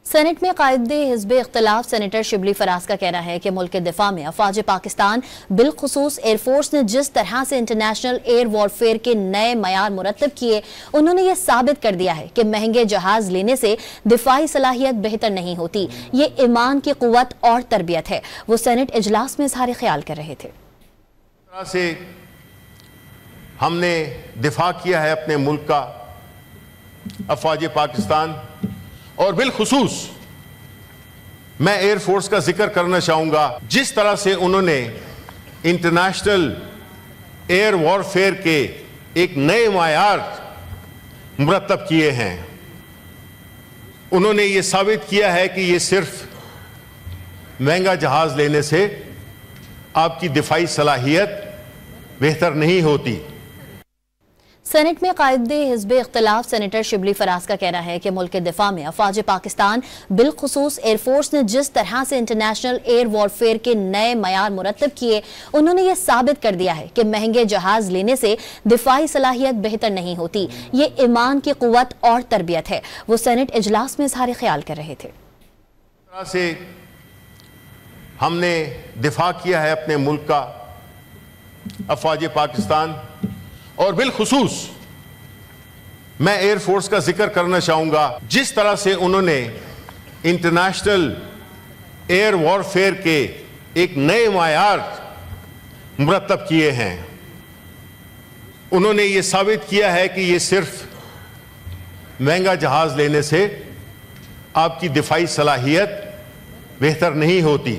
Saint میں قائد حزب اختلاف سینیٹر شبلی فراز کا کہنا ہے کہ ملک کے دفاع میں افواج پاکستان بالخصوص ایئر فورس نے جس طرح سے انٹرنیشنل ایئر وارفیئر کے نئے معیار مرتب کیے انہوں نے یہ ثابت کر دیا ہے کہ مہنگے جہاز لینے سے دفاعی صلاحیت بہتر نہیں ہوتی، یہ ایمان کی قوت اور تربیت ہے۔ وہ سینٹ اجلاس میں اظہار خیال کر رہے تھے۔ سے ہم نے دفاع کیا ہے اپنے ملک کا، افواج پاکستان، اور بالخصوص میں ایئر فورس کا ذکر کرنا چاہوں گا۔ جس طرح سے انہوں نے انٹرنیشنل ایئر وارفیئر کے ایک نئے معیار مرتب کیے ہیں، انہوں نے یہ ثابت کیا ہے کہ یہ صرف مہنگا جہاز لینے سے آپ کی دفاعی صلاحیت بہتر نہیں ہوتی۔ سینٹ میں قائد حزب اختلاف سینیٹر شبلی فراز کا کہنا ہے کہ ملک کے دفاع میں افواج پاکستان بالخصوص ایئر فورس نے جس طرح سے انٹرنیشنل ایئر وارفیئر کے نئے معیار مرتب کیے انہوں نے یہ ثابت کر دیا ہے کہ مہنگے جہاز لینے سے دفاعی صلاحیت بہتر نہیں ہوتی، یہ ایمان کی قوت اور تربیت ہے۔ وہ سینٹ اجلاس میں اظہار خیال کر رہے تھے۔ سے ہم نے دفاع کیا ہے اپنے ملک کا، افواج پاکستان، اور بالخصوص میں ایئر فورس کا ذکر کرنا چاہوں گا۔ جس طرح سے انہوں نے انٹرنیشنل ایئر وارفیئر کے ایک نئے معیار مرتب کیے ہیں، انہوں نے یہ ثابت کیا ہے کہ یہ صرف مہنگا جہاز لینے سے آپ کی دفاعی صلاحیت بہتر نہیں ہوتی۔